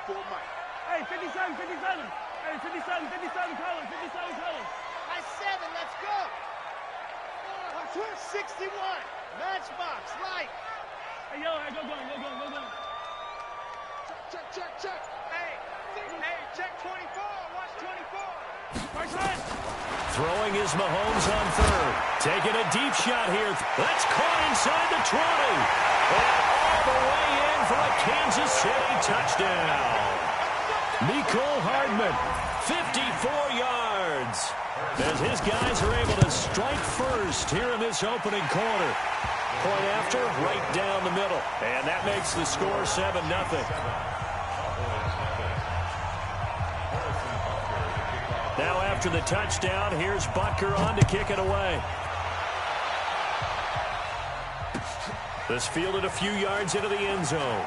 24 Mike. Hey, 57, 57. Hey, 57, 57 colors, 57 colors. Nice 7, let's go. 61, matchbox, light. Hey, yo, hey, go. Check. Hey, check 24, watch 24. Right side. Throwing is Mahomes on third. Taking a deep shot here. That's caught inside the 20. And all the way in for a Kansas City touchdown. Nicole Hardman, 54 yards. As his guys are able to strike first here in this opening quarter. Point after, right down the middle. And that makes the score 7-0. Now after the touchdown, here's Butker on to kick it away. This fielded a few yards into the end zone.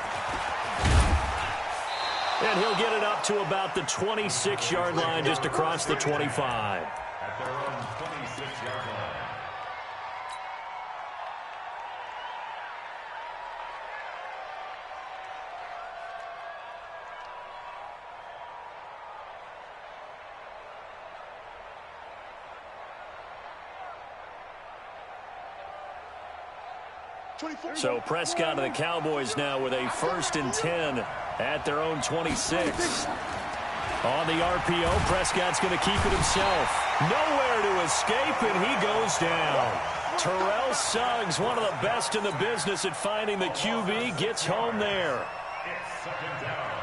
And he'll get it up to about the 26-yard line, just across the 25. At their own 26-yard line. So Prescott and the Cowboys now with a 1st and 10 at their own 26. On the RPO, Prescott's going to keep it himself. Nowhere to escape, and he goes down. Terrell Suggs, one of the best in the business at finding the QB, gets home there. It's 2nd down.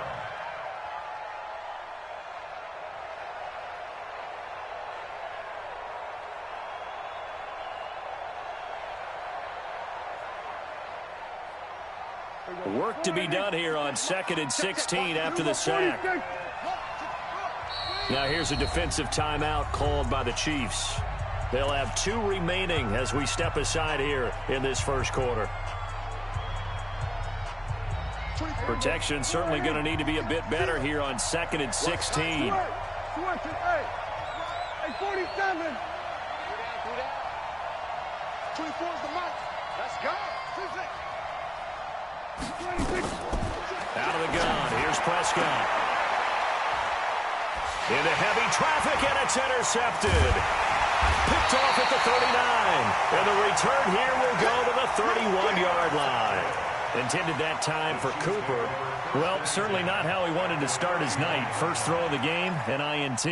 Work to be done here on 2nd and 16 after the sack. Now here's a defensive timeout called by the Chiefs. They'll have 2 remaining as we step aside here in this first quarter. Protection certainly going to need to be a bit better here on 2nd and 16. Hey, 47. 24 is the mark. Let's go. 26. Out of the gun. Here's Prescott. Into heavy traffic, and it's intercepted. Picked off at the 39. And the return here will go to the 31-yard line. Intended that time for Cooper. Well, certainly not how he wanted to start his night. First throw of the game, an INT.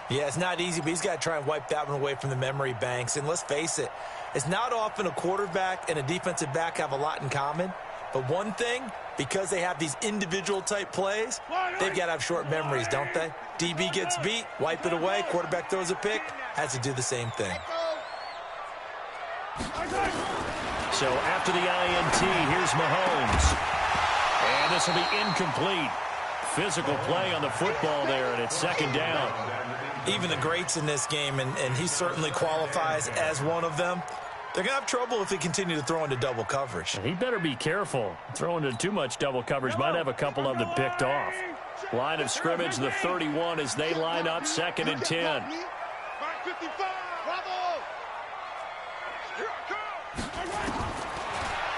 Yeah, it's not easy, but he's got to try and wipe that one away from the memory banks. And let's face it, it's not often a quarterback and a defensive back have a lot in common. But one thing, because they have these individual-type plays, they've got to have short memories, don't they? DB gets beat, wipe it away, quarterback throws a pick, has to do the same thing. So after the INT, here's Mahomes. And this will be incomplete. Physical play on the football there, and it's 2nd down. Even the greats in this game, and he certainly qualifies as one of them, they're going to have trouble if they continue to throw into double coverage. He better be careful. Throwing into too much double coverage might have a couple of them picked off. Line of scrimmage, the 31, as they line up 2nd and 10.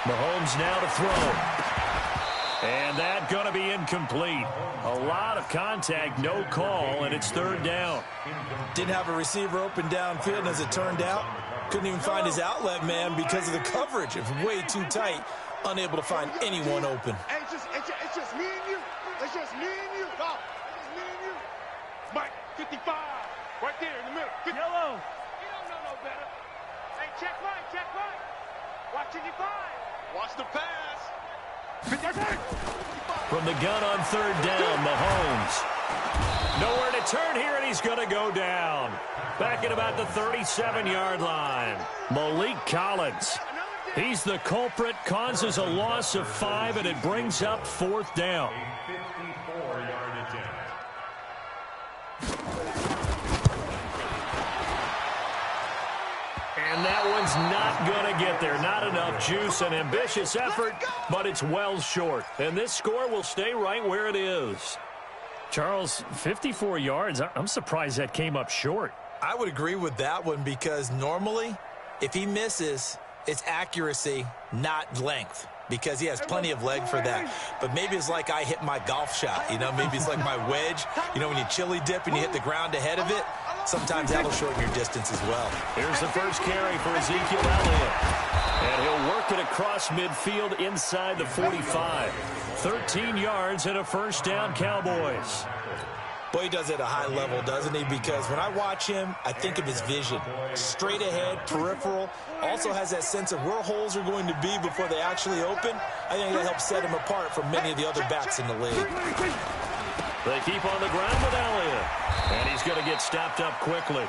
Mahomes now to throw. And that going to be incomplete. A lot of contact, no call, and it's 3rd down. Didn't have a receiver open downfield, and as it turned out, couldn't even find his outlet man because of the coverage. It was way too tight, unable to find anyone open. Hey, it's just me and you. It's just me and you. No, it's me and you. Mike, 55. Right there in the middle. Yellow. You don't know no better. Hey, check Mike. Watch 55. Watch the pass. 55. From the gun on 3rd down, Mahomes. Nowhere to turn here, and he's going to go down. Back at about the 37-yard line. Malik Collins. He's the culprit, causes a loss of 5, and it brings up 4th down. A 54-yard attempt. And that one's not going to get there. Not enough juice, an ambitious effort, but it's well short. And this score will stay right where it is. Charles, 54 yards. I'm surprised that came up short. I would agree with that one because normally, if he misses, it's accuracy, not length. because he has plenty of leg for that. But maybe it's like I hit my golf shot, you know. Maybe it's like my wedge. You know, when you chili dip and you hit the ground ahead of it, sometimes that'll shorten your distance as well. Here's the first carry for Ezekiel Elliott. And he'll work it across midfield inside the 45. 13 yards and a first down, Cowboys. Boy, he does it at a high level, doesn't he? Because when I watch him, I think of his vision. Straight ahead, peripheral. Also has that sense of where holes are going to be before they actually open. I think that helps set him apart from many of the other backs in the league. They keep on the ground with Elliott. And he's going to get stopped up quickly.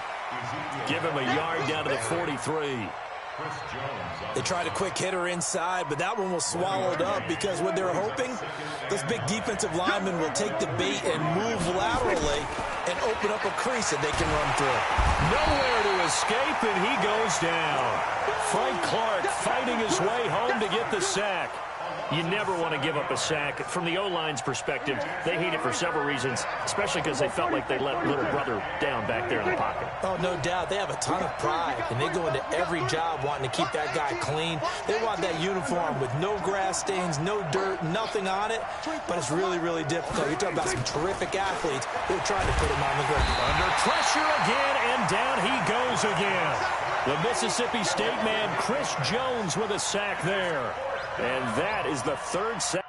Give him a yard down to the 43. They tried a quick hitter inside, but that one was swallowed up because what they're hoping, this big defensive lineman will take the bait and move laterally and open up a crease that they can run through. Nowhere to escape, and he goes down. Frank Clark fighting his way home to get the sack. You never want to give up a sack. From the O-line's perspective, they hate it for several reasons, especially because they felt like they let little brother down back there in the pocket. Oh, no doubt. They have a ton of pride, and they go into every job wanting to keep that guy clean. They want that uniform with no grass stains, no dirt, nothing on it, but it's really, really difficult. You're talking about some terrific athletes who are trying to put him on the ground. Under pressure again, and down he goes again. The Mississippi State man, Chris Jones, with a sack there. And that is the third sack.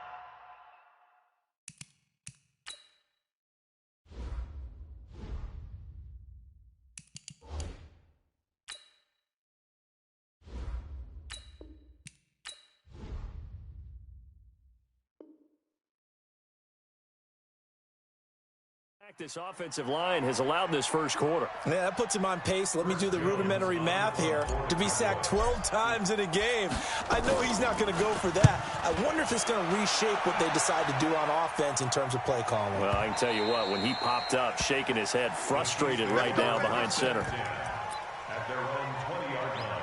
This offensive line has allowed this first quarter. Yeah, that puts him on pace. Let me do the rudimentary math here. To be sacked 12 times in a game, I know he's not going to go for that. I wonder if it's going to reshape what they decide to do on offense in terms of play calling. Well, I can tell you what, when he popped up, shaking his head, frustrated right now behind center. At their own 20-yard line.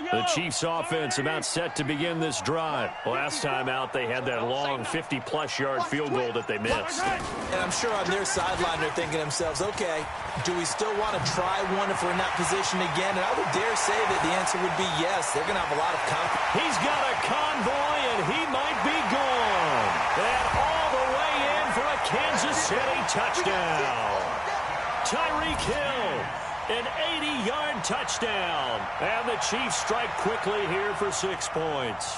The Chiefs offense about set to begin this drive. Last time out, they had that long 50-plus yard field goal that they missed. And I'm sure on their sideline they're thinking to themselves, okay, do we still want to try one if we're in that position again? And I would dare say that the answer would be yes. They're going to have a lot of confidence. He's got a convoy, and he might be gone. And all the way in for a Kansas City touchdown. Tyreek Hill. An 80-yard touchdown. And the Chiefs strike quickly here for 6 points.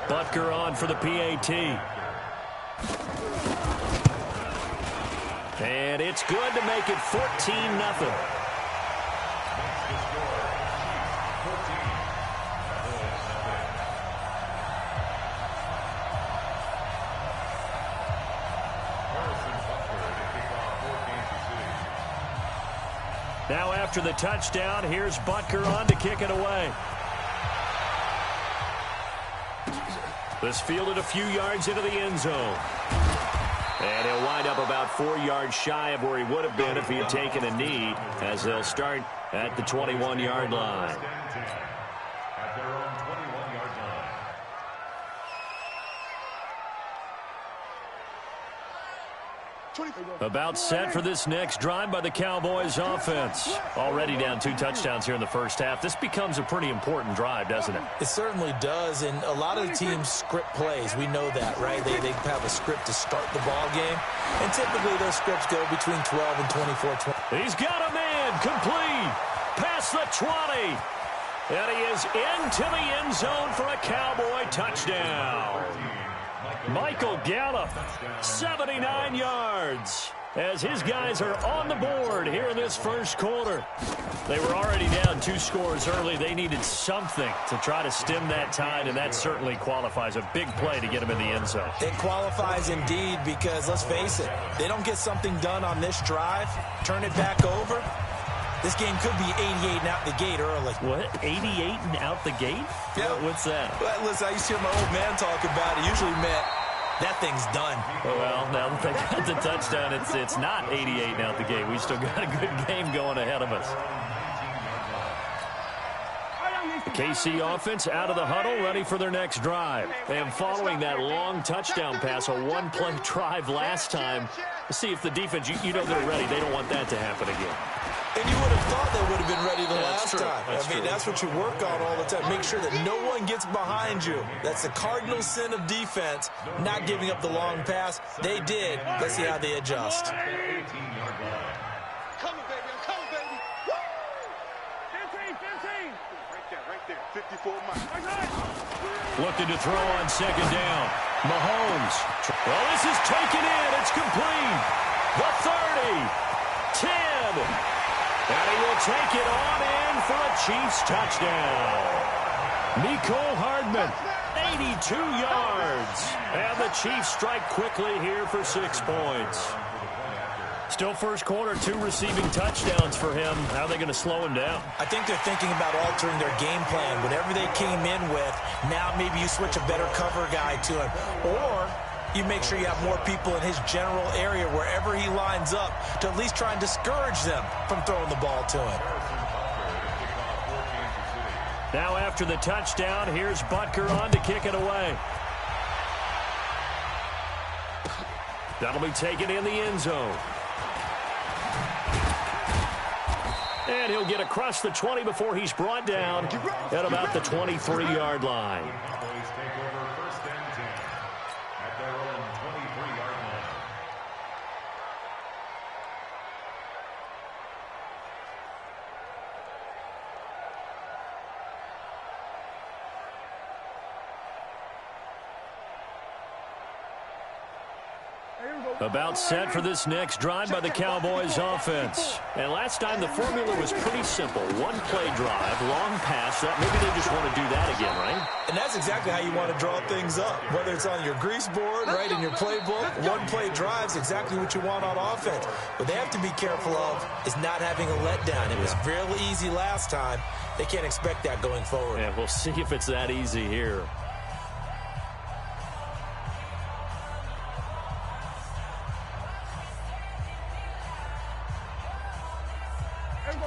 Butker on for the PAT. And it's good to make it 14-0. Now after the touchdown, here's Butker on to kick it away. This fielded a few yards into the end zone. And he'll wind up about 4 yards shy of where he would have been if he had taken a knee, as they'll start at the 21-yard line. At their own 21-yard line. About set for this next drive by the Cowboys offense. Already down 2 touchdowns here in the first half. This becomes a pretty important drive, doesn't it? It certainly does, and a lot of the teams script plays. We know that, right? They have a script to start the ball game, and typically those scripts go between 12 and 24. He's got a man complete past the 20. And he is into the end zone for a Cowboy touchdown. Michael Gallup, 79 yards, as his guys are on the board here in this first quarter. They were already down 2 scores early. They needed something to try to stem that tide, and that certainly qualifies. A big play to get them in the end zone. It qualifies indeed because, let's face it, they don't get something done on this drive, turn it back over, this game could be 88 and out the gate early. What? 88 and out the gate? Yeah. What's that? Well, listen, I used to hear my old man talk about it. Usually meant that thing's done. Well, now that they got the touchdown, it's not 88 now at the game. We still got a good game going ahead of us. The KC offense out of the huddle, ready for their next drive. And following that long touchdown pass, a one-play drive last time, let's see if the defense, you know they're ready. They don't want that to happen again. And you would have thought they would have been ready the last time. That's what you work on all the time. Make sure that no one gets behind you. That's the cardinal sin of defense, not giving up the long pass. They did. Let's see how they adjust. Coming, baby. I'm coming, baby. Woo! 15. Right there. 54 miles. Looking to throw on second down. Mahomes. Well, this is taken in. It's complete. The 30. 10. And he will take it on in for a Chiefs touchdown. Mecole Hardman, 82 yards. And the Chiefs strike quickly here for 6 points. Still first quarter, 2 receiving touchdowns for him. How are they going to slow him down? I think they're thinking about altering their game plan. Whatever they came in with, now maybe you switch a better cover guy to him. Or you make sure you have more people in his general area wherever he lines up to at least try and discourage them from throwing the ball to him. Now after the touchdown, here's Butker on to kick it away. That'll be taken in the end zone. And he'll get across the 20 before he's brought down at about the 23-yard line. About set for this next drive by the Cowboys offense. And last time the formula was pretty simple. One-play drive, long pass. Maybe they just want to do that again, right? And that's exactly how you want to draw things up. Whether it's on your grease board, right, in your playbook, one-play drive's exactly what you want on offense. What they have to be careful of is not having a letdown. It was really easy last time. They can't expect that going forward. Yeah, we'll see if it's that easy here.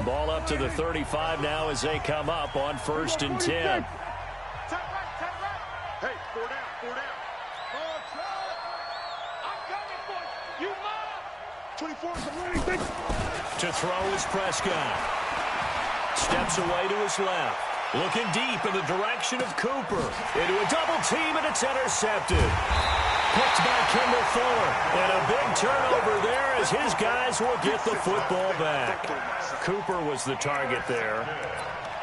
Ball up to the 35 now as they come up on 1st and 10. Hey, 4 down. I'm coming for you. You mine. 24 is running. To throw is Prescott. Steps away to his left. Looking deep in the direction of Cooper. Into a double team, and it's intercepted. Picked by Kendall Fuller. And a big turnover there as his guys will get the football back. Cooper was the target there.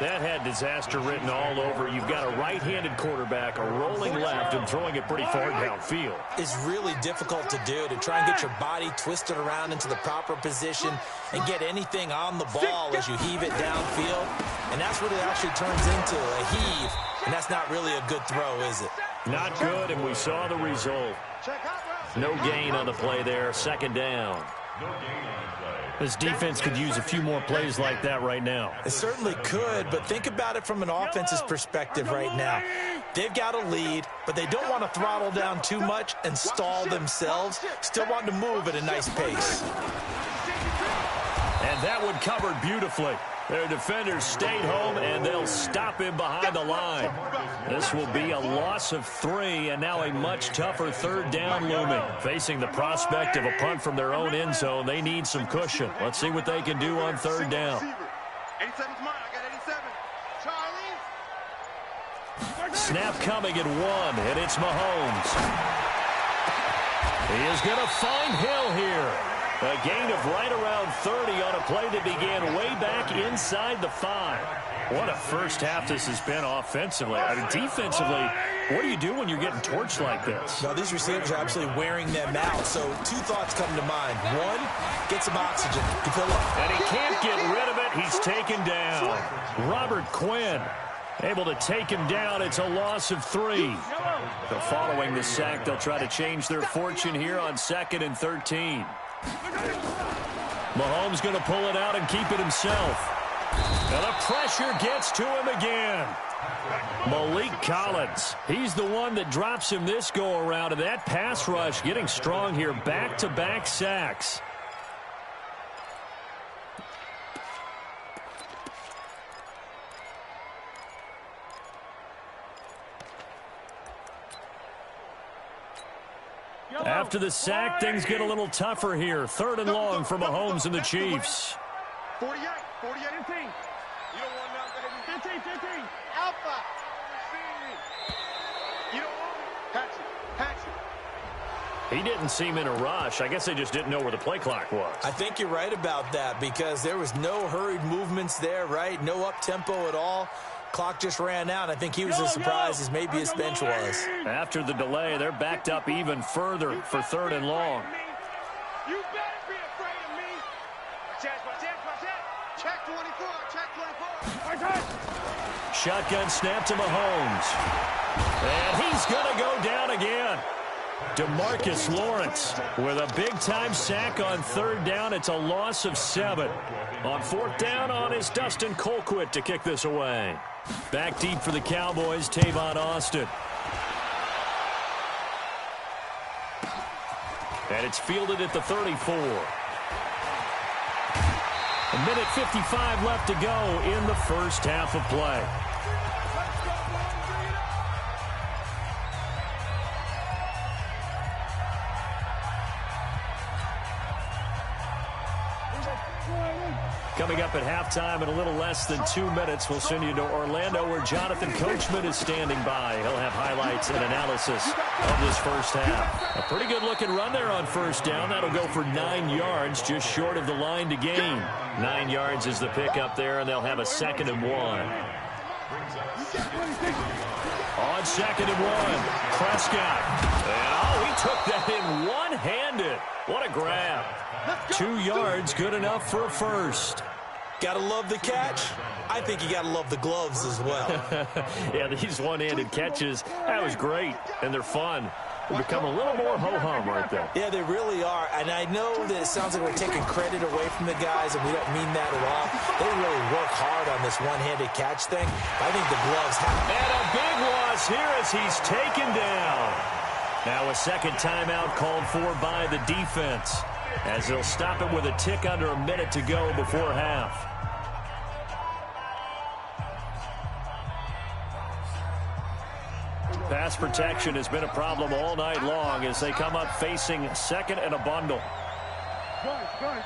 That had disaster written all over. You've got a right-handed quarterback, a rolling left, and throwing it pretty far downfield. It's really difficult to do, to try and get your body twisted around into the proper position and get anything on the ball as you heave it downfield. And that's what it actually turns into, a heave. And that's not really a good throw, is it? Not good, and we saw the result. No gain on the play there, 2nd down. This defense could use a few more plays like that right now. It certainly could, but think about it from an offense's perspective right now. They've got a lead, but they don't want to throttle down too much and stall themselves. Still want to move at a nice pace. And that one covered beautifully. Their defenders stayed home, and they'll stop him behind the line. This will be a loss of 3, and now a much tougher 3rd down looming. Facing the prospect of a punt from their own end zone, they need some cushion. Let's see what they can do on 3rd down. 87's mine. I got 87. Charlie. Snap coming at 1, and it's Mahomes. He is going to find Hill here. A gain of right around 30 on a play that began way back inside the 5. What a first half this has been offensively. I mean, defensively, what do you do when you're getting torched like this? Now, these receivers are absolutely wearing them out. So 2 thoughts come to mind. 1, get some oxygen to fill up. And he can't get rid of it. He's taken down. Robert Quinn able to take him down. It's a loss of 3. So following the sack, they'll try to change their fortune here on 2nd and 13. Mahomes going to pull it out and keep it himself. And the pressure gets to him again. Malik Collins, he's the one that drops him this go-around, and that pass rush getting strong here. Back-to-back sacks. After the sack, things get a little tougher here. 3rd and long for Mahomes and the Chiefs. 48, 48, 15. You don't want nothing. 15, 15. Alpha. You don't want it. Patch it. Patch it. He didn't seem in a rush. I guess they just didn't know where the play clock was. I think you're right about that because there was no hurried movements there, right? No up-tempo at all. Clock just ran out. I think he was as surprised as maybe his bench was. After the delay, they're backed up even further for 3rd and long. You better be afraid of me. Check 24. Check 24. Shotgun snap to Mahomes. And he's going to go down again. DeMarcus Lawrence with a big-time sack on 3rd down. It's a loss of 7. On 4th down on is Dustin Colquitt to kick this away. Back deep for the Cowboys, Tavon Austin. And it's fielded at the 34. A minute 55 left to go in the first half of play. Coming up at halftime in a little less than 2 minutes, we'll send you to Orlando where Jonathan Coachman is standing by. He'll have highlights and analysis of this first half. A pretty good-looking run there on 1st down. That'll go for 9 yards, just short of the line to gain. 9 yards is the pickup there, and they'll have a 2nd and 1. On 2nd and 1, Prescott. Oh, he took that in one-handed. What a grab. 2 yards, good enough for a first. Gotta love the catch. I think you gotta love the gloves as well. Yeah, these one-handed catches, that was great, and they're fun. They become a little more ho-hum right there. Yeah, they really are, and I know that it sounds like we're taking credit away from the guys, and we don't mean that at all. They really work hard on this one-handed catch thing. I think the gloves have... And a big loss here as he's taken down. Now a 2nd timeout called for by the defense, as they'll stop it with a tick under a minute to go before half. Pass protection has been a problem all night long as they come up facing 2nd and a bundle. Good. 24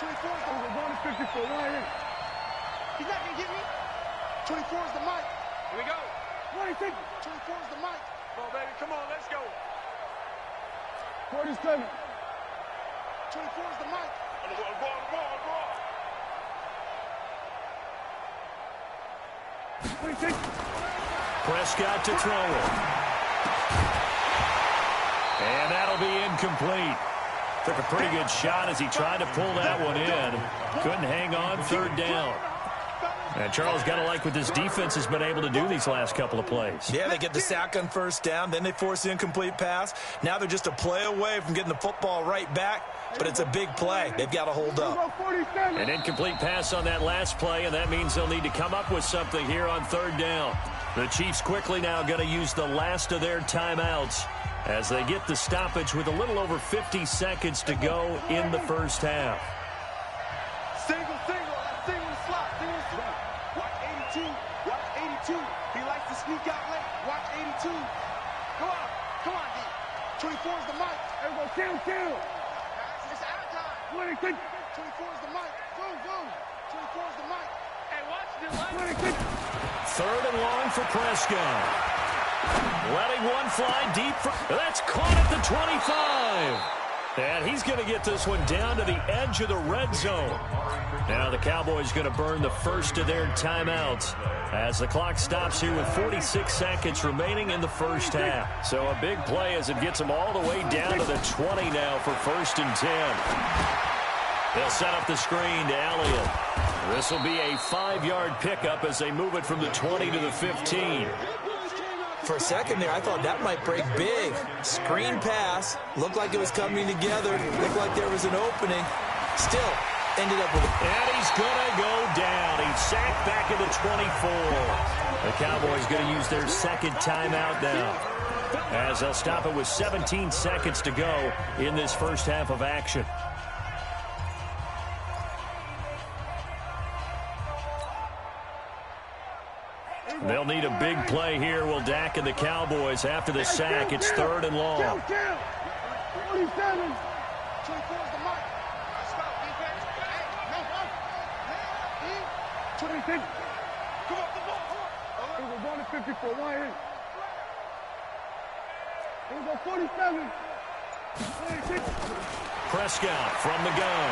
is the 54. Right here. He's not going to get me. 24 is the mic. Here we go. 26. 24 is the mic. Come on, baby. Come on, let's go. 47. 24 is the mic. On the ball. 26. Prescott to throw it. And that'll be incomplete. Took a pretty good shot as he tried to pull that one in. Couldn't hang on 3rd down. And Charles, got to like what this defense has been able to do these last couple of plays. Yeah, they get the sack on 1st down, then they force the incomplete pass. Now they're just a play away from getting the football right back, but it's a big play. They've got to hold up. An incomplete pass on that last play, and that means they'll need to come up with something here on 3rd down. The Chiefs quickly now going to use the last of their timeouts as they get the stoppage with a little over 50 seconds to go in the first half. Single slot. Watch 82. Watch 82. He likes to sneak out late. Watch 82. Come on, D. 24 is the mic. Everybody, kill. It's out of time. 26. 24 is the mic. Boom. 24 is the mic. Hey, watch this line. 26. 3rd and long for Prescott. Letting one fly deep. That's caught at the 25. And he's going to get this one down to the edge of the red zone. Now the Cowboys going to burn the first of their timeouts as the clock stops here with 46 seconds remaining in the first half. So a big play as it gets them all the way down to the 20 now for 1st and 10. They'll set up the screen to Elliott. This will be a 5-yard pickup as they move it from the 20 to the 15. For a second there, I thought that might break big. Screen pass. Looked like it was coming together. Looked like there was an opening. Still, ended up with a... And he's going to go down. He's sacked back at the 24. The Cowboys going to use their second timeout now, as they'll stop it with 17 seconds to go in this first half of action. They'll need a big play here. Will Dak and the Cowboys after the sack. It's 3rd and long. 47. 26. It was 154. 1 hit. It was 47. 26. Prescott from the gun.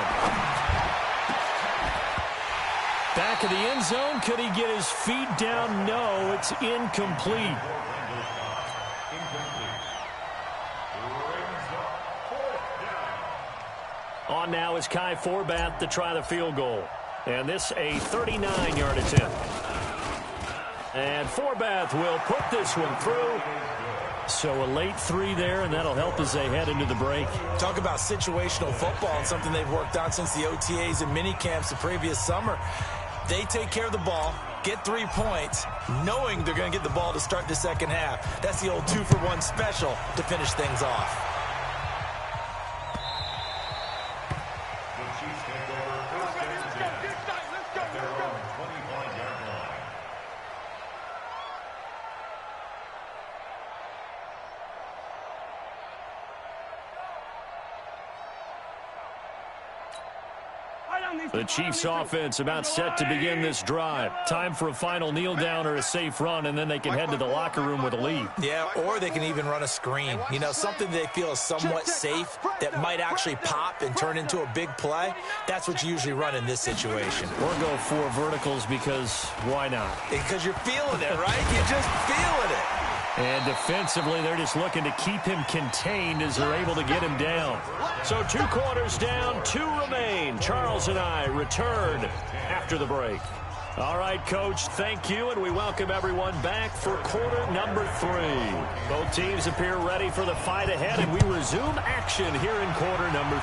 Back of the end zone. Could he get his feet down? No, it's incomplete. On now is Kai Forbath to try the field goal. And this a 39-yard attempt. And Forbath will put this one through. So a late 3 there, and that'll help as they head into the break. Talk about situational football and something they've worked on since the OTAs and mini camps the previous summer. They take care of the ball, get 3 points, knowing they're going to get the ball to start the second half. That's the old 2-for-1 special to finish things off. The Chiefs offense about set to begin this drive. Time for a final kneel down or a safe run, and then they can head to the locker room with a lead. Yeah, or they can even run a screen. You know, something they feel is somewhat safe that might actually pop and turn into a big play. That's what you usually run in this situation. Or go 4 verticals because why not? Because you're feeling it, right? You're just feeling it. And defensively, they're just looking to keep him contained as they're able to get him down. So 2 quarters down, 2 remain. Charles and I return after the break. All right, Coach, thank you, and we welcome everyone back for quarter number 3. Both teams appear ready for the fight ahead, and we resume action here in quarter number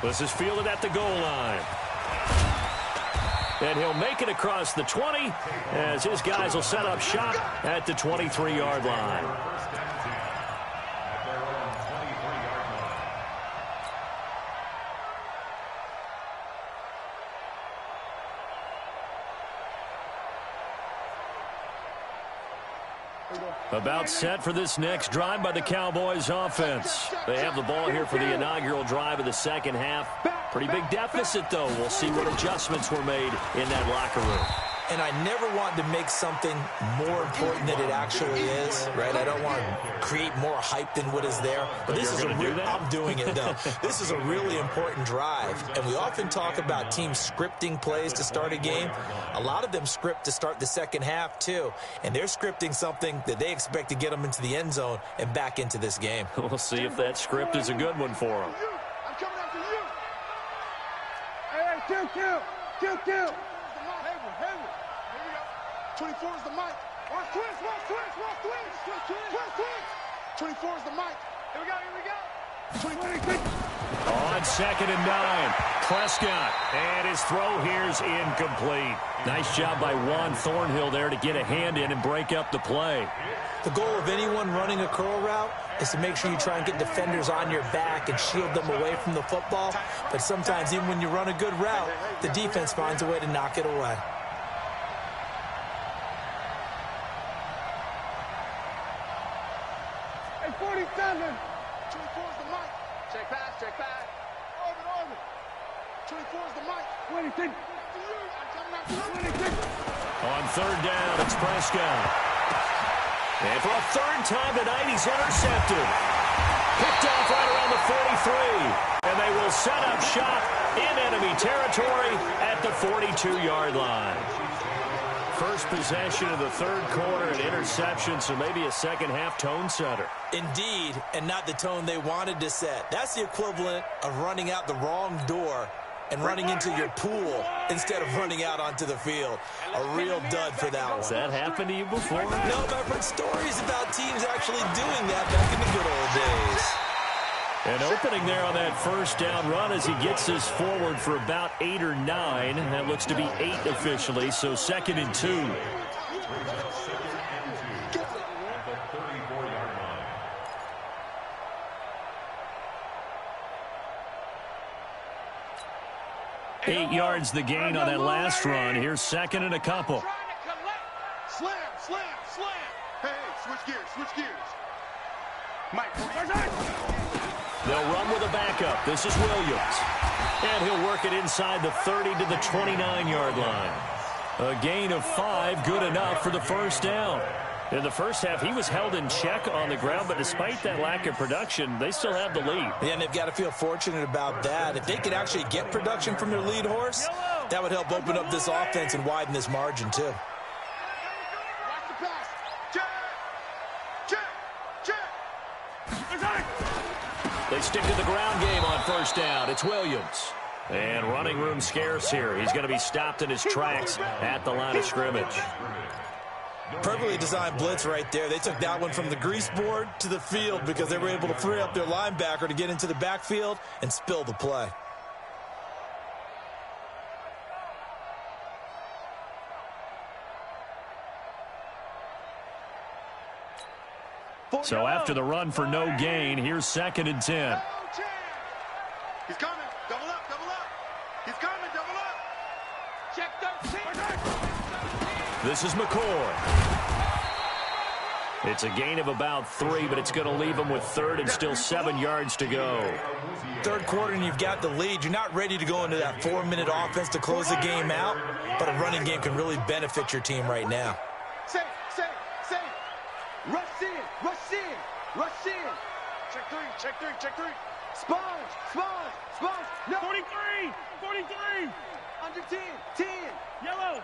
3. This is fielded at the goal line. And he'll make it across the 20 as his guys will set up shop at the 23-yard line. About set for this next drive by the Cowboys offense. They have the ball here for the inaugural drive of the second half. Pretty big deficit, though. We'll see what adjustments were made in that locker room. And I never want to make something more important than it actually is, right? I don't want to create more hype than what is there. But this is I'm doing it, though. This is a really important drive. And we often talk about teams scripting plays to start a game. A lot of them script to start the second half, too. And they're scripting something that they expect to get them into the end zone and back into this game. We'll see if that script is a good one for them. I'm coming after you. Hey, kill. 24 is the mic. Watch twist. 24 is the mic. Here we go. 26. On 2nd and 9, Prescott. And his throw here's incomplete. Nice job by Juan Thornhill there to get a hand in and break up the play. The goal of anyone running a curl route is to make sure you try and get defenders on your back and shield them away from the football. But sometimes even when you run a good route, the defense finds a way to knock it away. Hey, 47. 24 is the mic. Check pass. Orbit. 24 is the mic. 26. I'm coming after you. 26. On 3rd down, it's Prescott. And for a 3rd time tonight, he's intercepted. Picked off right around the 43. And they will set up shop in enemy territory at the 42-yard line. First possession of the 3rd quarter, an interception, so maybe a second-half tone setter. Indeed, and not the tone they wanted to set. That's the equivalent of running out the wrong door and running into your pool instead of running out onto the field. A real dud for that one. Has that happened to you before? No, but I've heard stories about teams actually doing that back in the good old days. An opening there on that first down run as he gets this forward for about 8 or 9. That looks to be 8 officially, so 2nd and 2. Brings up 2nd and 2 at the 34-yard line. Eight yards the gain on that last run. Here's 2nd and a couple. Slam, slam, slam. Hey, switch gears. Mike, They'll run with a backup. This is Williams. And he'll work it inside the 30 to the 29-yard line. A gain of 5, good enough for the first down. In the first half, he was held in check on the ground, but despite that lack of production, they still have the lead. Yeah, and they've got to feel fortunate about that. If they could actually get production from their lead horse, that would help open up this offense and widen this margin, too. watch the pass. Check. They stick to the ground game on first down. It's Williams. And running room scarce here. He's going to be stopped in his tracks at the line of scrimmage. Perfectly designed blitz right there. They took that one from the grease board to the field because they were able to free up their linebacker to get into the backfield and spill the play. So after the run for no gain, here's 2nd and 10. He's coming. Double up. He's coming. Double up. Check 13. This is McCoy. It's a gain of about 3, but it's going to leave him with 3rd and still 7 yards to go. Third quarter and you've got the lead. You're not ready to go into that 4-minute offense to close the game out, but a running game can really benefit your team right now. Safe. Rush in. Check 3. Sponge. No. 43. Under 10. Yellow.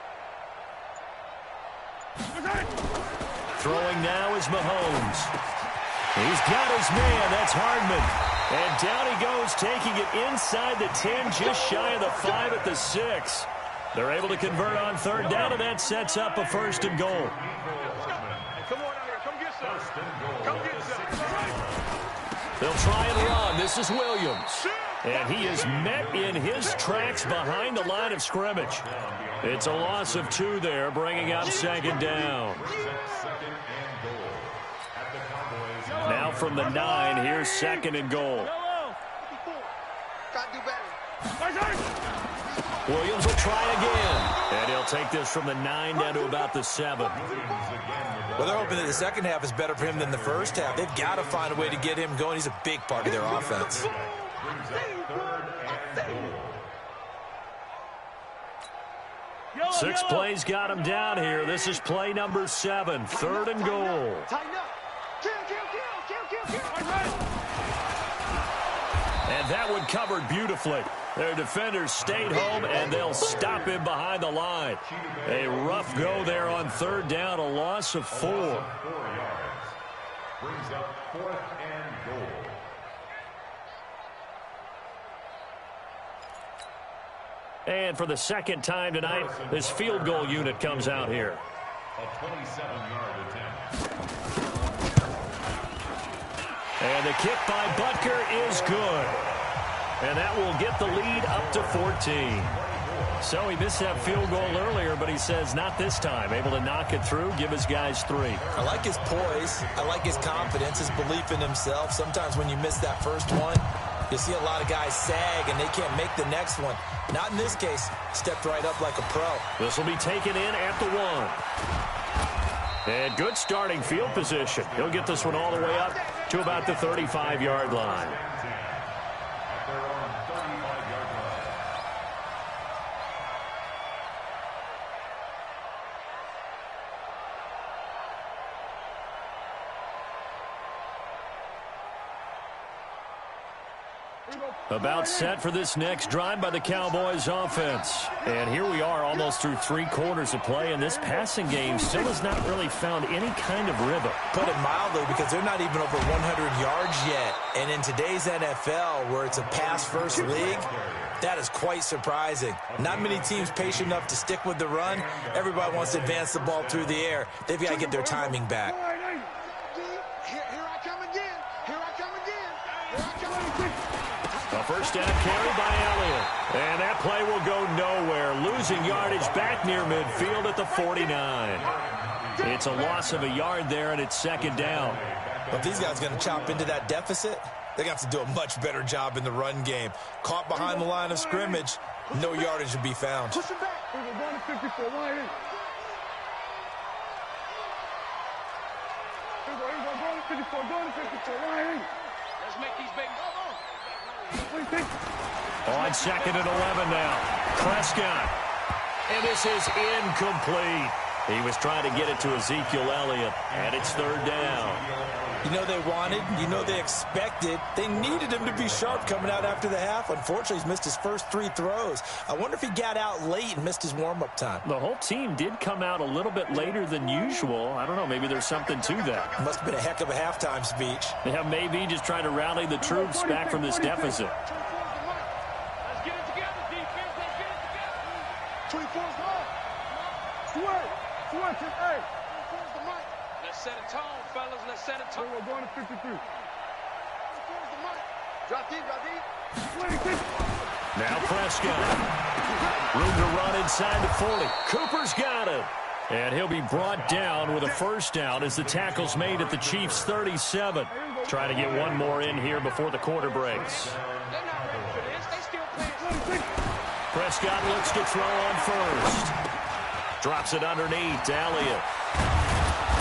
Throwing now is Mahomes. He's got his man. That's Hardman. And down he goes, taking it inside the 10, just shy of the 5 at the 6. They're able to convert on 3rd down, and that sets up a 1st and goal. Come on out here. Come get some. They'll try and run. This is Williams. And he is met in his tracks behind the line of scrimmage. It's a loss of 2 there, bringing up 2nd down. Now from the 9, here's 2nd and goal. Gotta do better. Williams will try again. And he'll take this from the 9 down to about the 7. Well, they're hoping that the second half is better for him than the first half. They've got to find a way to get him going. He's a big part of their offense. 6 plays got him down here. This is play number 7, 3rd and goal. Tighten up. Kill. And that one covered beautifully. Their defenders stayed home, and they'll stop him behind the line. A rough go there on 3rd down, a loss of 4. 4 yards. Brings up 4th and goal. And for the 2nd time tonight, this field goal unit comes out here. A 27-yard attempt. And the kick by Butker is good. And that will get the lead up to 14. So he missed that field goal earlier, but he says not this time. Able to knock it through, give his guys 3. I like his poise. I like his confidence, his belief in himself. Sometimes when you miss that first one, you see a lot of guys sag and they can't make the next one. Not in this case. Stepped right up like a pro. This will be taken in at the 1. And good starting field position. He'll get this one all the way up to about the 35-yard line. About set for this next drive by the Cowboys offense. And here we are almost through 3 quarters of play, and this passing game still has not really found any kind of rhythm. Put it mildly, because they're not even over 100 yards yet. And in today's NFL, where it's a pass-first league, that is quite surprising. Not many teams patient enough to stick with the run. Everybody wants to advance the ball through the air. They've got to get their timing back. Here I come again. First down carry by Elliott. And that play will go nowhere. Losing yardage back near midfield at the 49. It's a loss of a yard there, and it's second down. But if these guys are going to chop into that deficit, they're going to have to do a much better job in the run game. Caught behind the line of scrimmage, no yardage will be found. Push him back. We're going to 54. Why in? Going to 54. Going to 54. Why in? Let's make these babies. What do you think? On second and 11 now. Prescott. And this is incomplete. He was trying to get it to Ezekiel Elliott, and it's third down. You know they wanted, you know they expected. They needed him to be sharp coming out after the half. Unfortunately, he's missed his first 3 throws. I wonder if he got out late and missed his warm-up time. The whole team did come out a little bit later than usual. I don't know, maybe there's something to that. Must have been a heck of a halftime speech. Yeah, maybe just trying to rally the troops back from this deficit. Let's get it together, defense. Let's get it together. 24's hard. Switch it, hey. 24's the mic. Let's set a tone, fellas. Let's set a tone. We're going to 53. 24's the mic. Drop deep, drop deep. Now Prescott. Room to run inside the 40. Cooper's got it. And he'll be brought down with a first down as the tackle's made at the Chiefs' 37. Trying to get one more in here before the quarter breaks. They're not ready for this. They still playing. Prescott looks to throw on first. Drops it underneath to Elliott.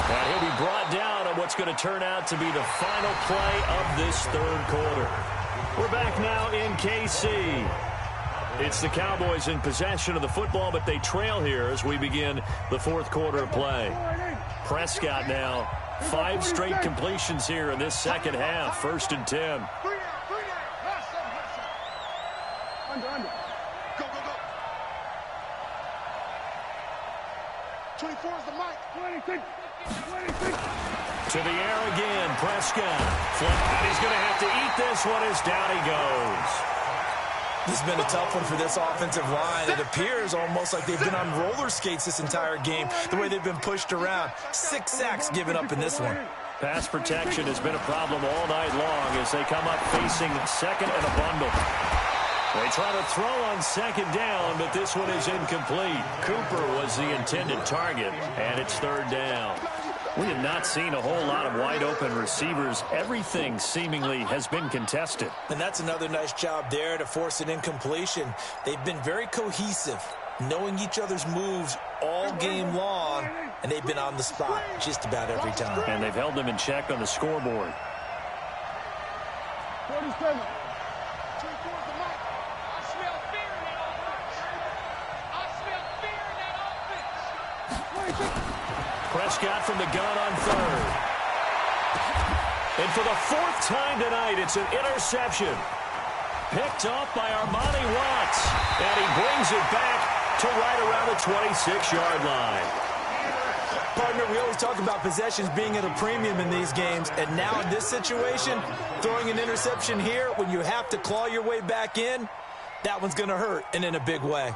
And he'll be brought down on what's going to turn out to be the final play of this third quarter. We're back now in KC. It's the Cowboys in possession of the football, but they trail here as we begin the fourth quarter of play. Prescott now, 5 straight completions here in this second half, 1st and 10. Under. Go, go, go. 24's the mic. 26. To the air again, Prescott. Flip, and he's going to have to eat this one as down he goes. This has been a tough one for this offensive line. It appears almost like they've been on roller skates this entire game, the way they've been pushed around. 6 sacks given up in this one. Pass protection has been a problem all night long as they come up facing second and a bundle. They try to throw on second down, but this one is incomplete. Cooper was the intended target, and it's third down. We have not seen a whole lot of wide-open receivers. Everything seemingly has been contested. And that's another nice job there to force an incompletion. They've been very cohesive, knowing each other's moves all game long, and they've been on the spot just about every time. And they've held them in check on the scoreboard. 47. 24's the mic. I smell fear in that offense. I smell fear in that offense. Prescott from the gun on third. And for the 4th time tonight, it's an interception. Picked off by Armani Watts. And he brings it back to right around the 26-yard line. Partner, we always talk about possessions being at a premium in these games, and now in this situation, throwing an interception here when you have to claw your way back in, that one's going to hurt, and in a big way.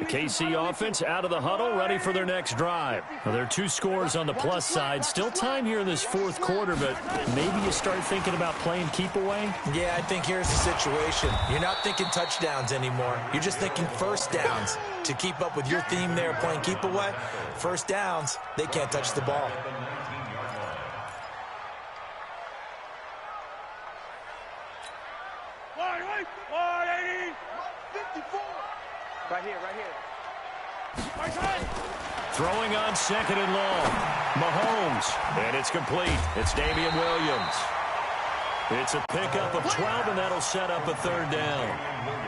The KC offense out of the huddle, ready for their next drive. Well, there are 2 scores on the plus side. Still time here in this fourth quarter, but maybe you start thinking about playing keep away? Yeah, I think here's the situation. You're not thinking touchdowns anymore. You're just thinking first downs. To keep up with your theme there, playing keep away, first downs, they can't touch the ball. Right here, right here. Throwing on second and long. Mahomes. And it's complete. It's Damian Williams. It's a pickup of 12, and that'll set up a third down.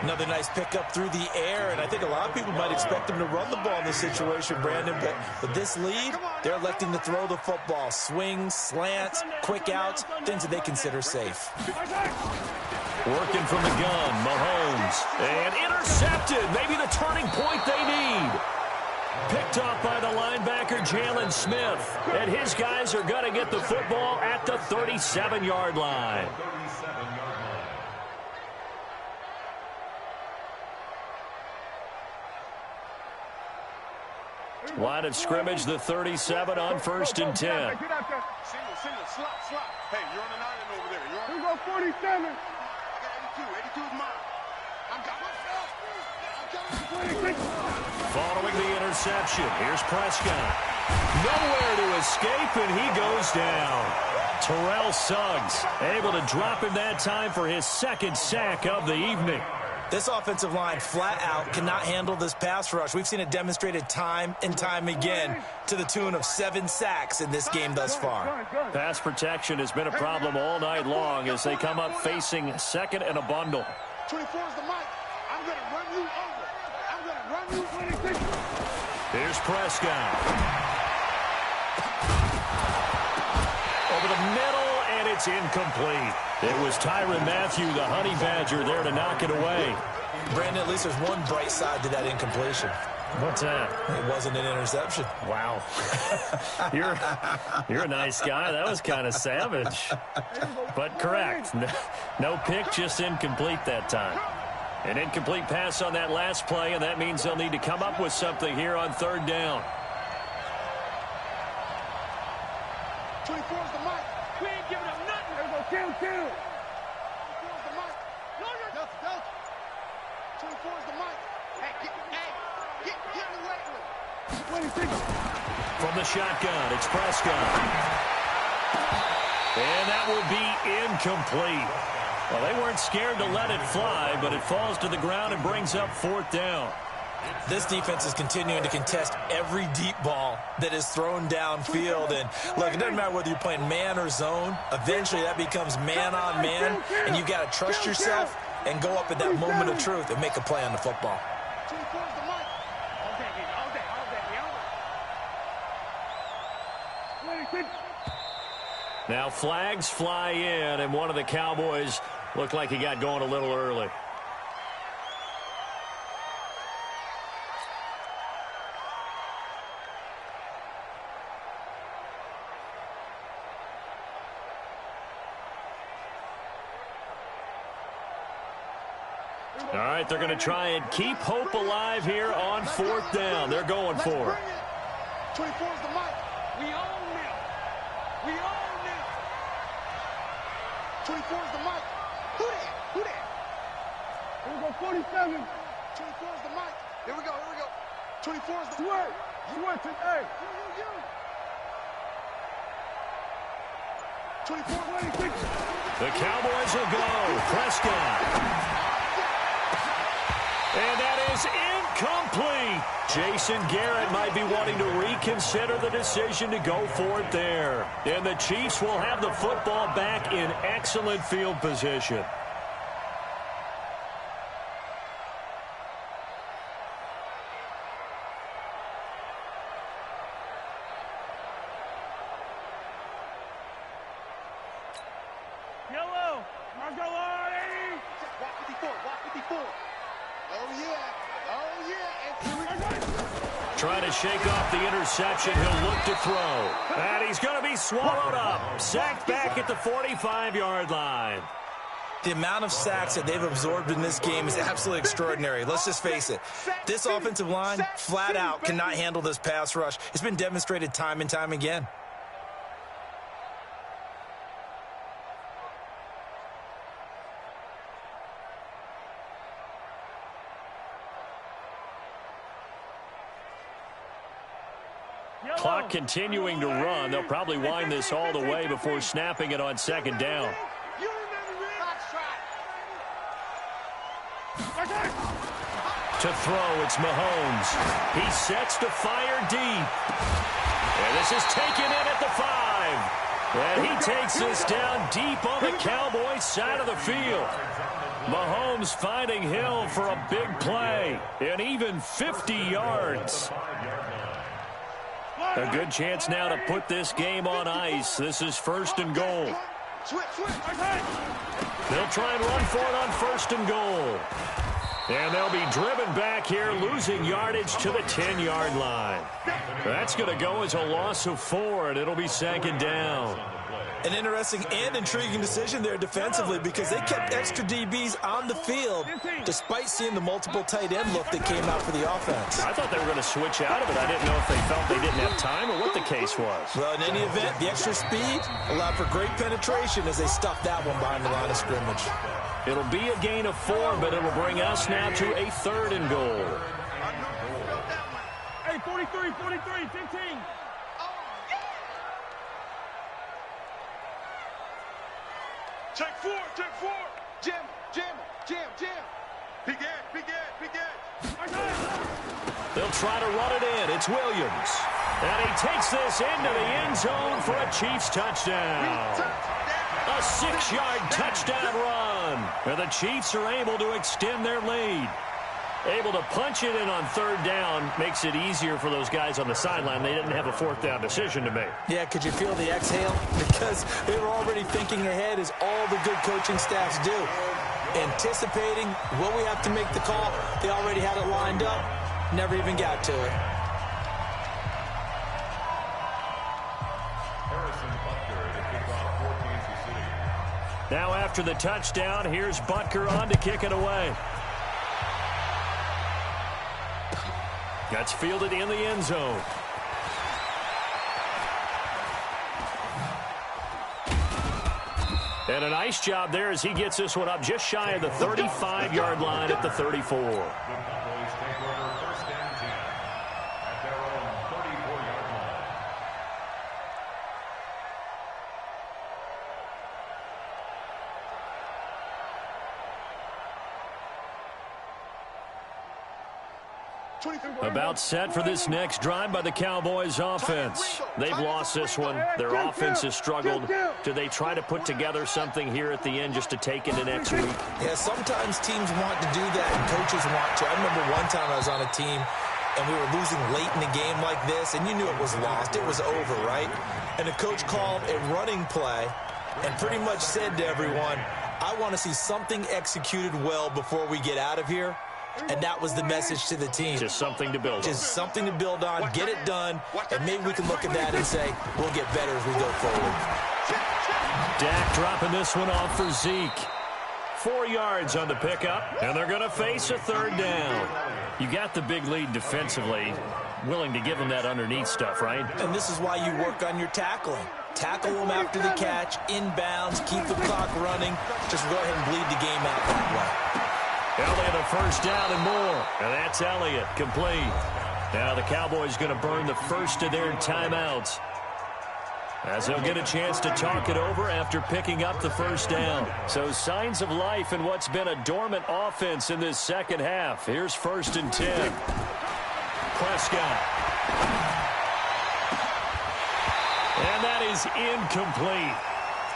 Another nice pickup through the air, and I think a lot of people might expect them to run the ball in this situation, Brandon, but with this lead, they're electing to throw the football. Swings, slants, quick outs, things that they consider safe. Working from the gun, Mahomes. And intercepted. Maybe the turning point they need. Picked off by the linebacker, Jalen Smith. And his guys are going to get the football at the 37-yard line. Line of scrimmage, the 37 on 1st and 10. Single, slot. Hey, you're on an island over there. You're on. Here we go, 47. I got 82. 82 is mine. I'm coming. 26. Following the interception, here's Prescott. Nowhere to escape, and he goes down. Terrell Suggs able to drop him that time for his 2nd sack of the evening. This offensive line flat out cannot handle this pass rush. We've seen it demonstrated time and time again to the tune of 7 sacks in this game thus far. Pass protection has been a problem all night long as they come up facing 2nd and a bundle. 24 is the mic. I'm going to run you over. I'm going to run you 26. Here's Prescott. Over the middle, and it's incomplete. It was Tyrann Mathieu, the Honey Badger, there to knock it away. Brandon, at least there's one bright side to that incompletion. What's that? It wasn't an interception. Wow. You're a nice guy. That was kind of savage. But correct. No pick, just incomplete that time. An incomplete pass on that last play, and that means they'll need to come up with something here on 3rd down. 24 is the mic. We ain't giving up nothing. Here we go, 2. 24 is the mic. Go. 24 is the mic. Hey, get in the weight room. 26. From the shotgun, it's Prescott. And that will be incomplete. Well, they weren't scared to let it fly, but it falls to the ground and brings up 4th down. This defense is continuing to contest every deep ball that is thrown downfield. And look, it doesn't matter whether you're playing man or zone. Eventually, that becomes man on man, and you've got to trust yourself and go up at that moment of truth and make a play on the football. 24 is the mic. All day. 26. Now flags fly in, and one of the Cowboys looked like he got going a little early. All right, they're going to try and keep hope alive here on 4th down. They're going for it. 24 is the mic. We own them. 24 is the mic. Who that? Here we go, 47. 24 is the mic. Here we go. 24 is the Switch. Hey. 24, 26. The Cowboys will go. Prescott. And that is incomplete. Jason Garrett might be wanting to reconsider the decision to go for it there. And the Chiefs will have the football back in excellent field position. Yellow. Mark the line, 80. Walk 54. Oh, yeah. And here we go. Trying to shake off the interception. He'll look to throw. And he's going to be swallowed up. Sacked back at the 45-yard line. The amount of sacks that they've absorbed in this game is absolutely extraordinary. Let's just face it. This offensive line, flat out, cannot handle this pass rush. It's been demonstrated time and time again. Clock continuing to run. They'll probably wind this all the way before snapping it on 2nd down. To throw, it's Mahomes. He sets to fire deep. And this is taken in at the 5. And he takes this down deep on the Cowboys side of the field. Mahomes finding Hill for a big play. And even 50 yards. A good chance now to put this game on ice. This is 1st and goal. They'll try and run for it on 1st and goal. And they'll be driven back here, losing yardage to the 10-yard line. That's going to go as a loss of 4, and it'll be 2nd down. An interesting and intriguing decision there defensively because they kept extra DBs on the field despite seeing the multiple tight end look that came out for the offense. I thought they were going to switch out of it. I didn't know if they felt they didn't have time or what the case was. Well, in any event, the extra speed allowed for great penetration as they stuffed that one behind the line of scrimmage. It'll be a gain of 4, but it'll bring us now to a 3rd and goal. Hey, 43, 15. Check four. Jim. Big Ed. They'll try to run it in. It's Williams. And he takes this into the end zone for a Chiefs touchdown. A 6-yard touchdown run. And the Chiefs are able to extend their lead. Able to punch it in on 3rd down makes it easier for those guys on the sideline. They didn't have a 4th down decision to make. Yeah, could you feel the exhale? Because they were already thinking ahead, as all the good coaching staffs do. Anticipating, will we have to make the call? They already had it lined up. Never even got to it. Now after the touchdown, here's Butker on to kick it away. That's fielded in the end zone. And a nice job there as he gets this one up just shy of the 35-yard line at the 34. The Cowboys take over 1st and 10 at their own 34-yard line. About set for this next drive by the Cowboys offense. They've lost this one. Their offense has struggled. Do they try to put together something here at the end just to take into next week? Yeah, sometimes teams want to do that and coaches want to. I remember one time I was on a team and we were losing late in a game like this, and you knew it was lost. It was over, right? And the coach called a running play and pretty much said to everyone, I want to see something executed well before we get out of here. And that was the message to the team. Just something to build on. Just something to build on, get it done, and maybe we can look at that and say, we'll get better as we go forward. Dak dropping this one off for Zeke. 4 yards on the pickup, and they're going to face a 3rd down. You got the big lead defensively. Willing to give them that underneath stuff, right? And this is why you work on your tackling. Tackle them after the catch, inbounds, keep the clock running. Just go ahead and bleed the game out that way. Elliott a 1st down and more. And that's Elliott complete. Now the Cowboys going to burn the first of their timeouts, as they'll get a chance to talk it over after picking up the 1st down. So signs of life in what's been a dormant offense in this second half. Here's 1st and 10. Prescott. And that is incomplete.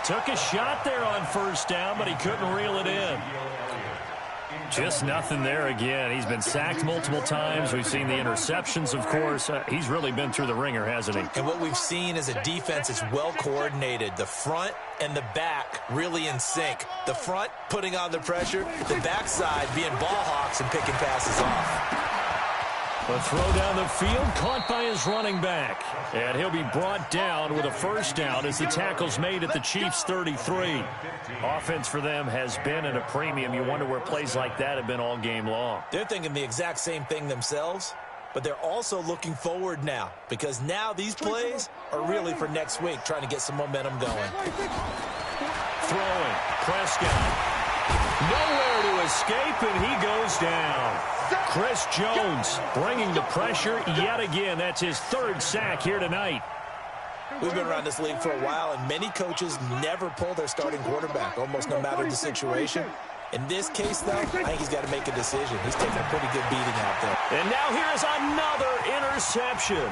Took a shot there on 1st down, but he couldn't reel it in. Just nothing there again. He's been sacked multiple times. We've seen the interceptions, of course. He's really been through the ringer, hasn't he? And what we've seen is a defense that's well coordinated. The front and the back really in sync. The front putting on the pressure, the backside being ball hawks and picking passes off. A throw down the field, caught by his running back. And he'll be brought down with a 1st down as the tackle's made at the Chiefs' 33. Offense for them has been at a premium. You wonder where plays like that have been all game long. They're thinking the exact same thing themselves, but they're also looking forward now, because now these plays are really for next week, trying to get some momentum going. Throwing, Prescott. Nowhere to escape, and he goes down. Chris Jones bringing the pressure yet again. That's his 3rd sack here tonight. We've been around this league for a while, and many coaches never pull their starting quarterback, almost no matter the situation. In this case, though, I think he's got to make a decision. He's taking a pretty good beating out there. And now here is another interception.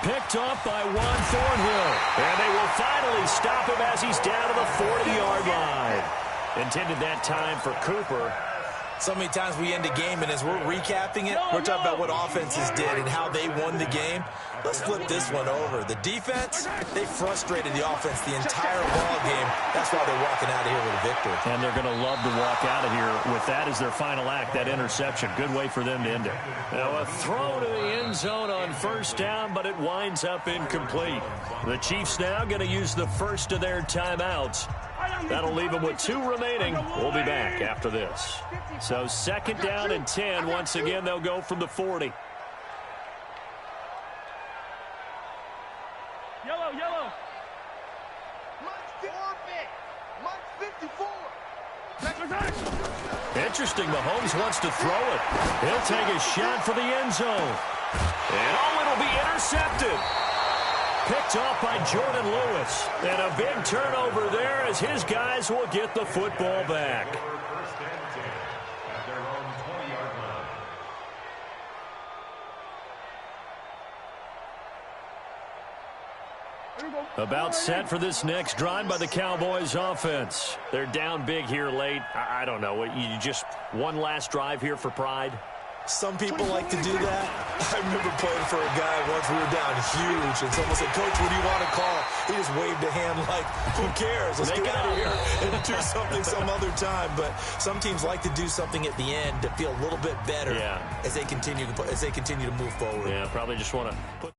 Picked up by Juan Thornhill. And they will finally stop him as he's down to the 40-yard line. Intended that time for Cooper. So many times we end a game, and as we're recapping it, we're talking about what offenses did and how they won the game. Let's flip this one over. The defense, they frustrated the offense the entire ball game. That's why they're walking out of here with a victory. And they're going to love to walk out of here with that as their final act, that interception. Good way for them to end it. Now a throw to the end zone on first down, but it winds up incomplete. The Chiefs now going to use the first of their timeouts. That'll leave them with 2 remaining. We'll be back after this. So 2nd down and 10. Once again, they'll go from the 40. Yellow, yellow. Mike's 54. Interesting. Mahomes wants to throw it. He'll take a shot for the end zone. And it'll be intercepted. Picked off by Jordan Lewis. And a big turnover there as his guys will get the football back. First and 10 at their own 20-yard line. About set for this next drive by the Cowboys offense. They're down big here late. I don't know. You just one last drive here for pride? Some people like to do that. I remember playing for a guy once. We were down huge, and someone said, "Coach, what do you want to call?" He just waved a hand like, "Who cares? Let's get out of here and do something some other time." But some teams like to do something at the end to feel a little bit better as they continue to move forward. Yeah, probably just want to put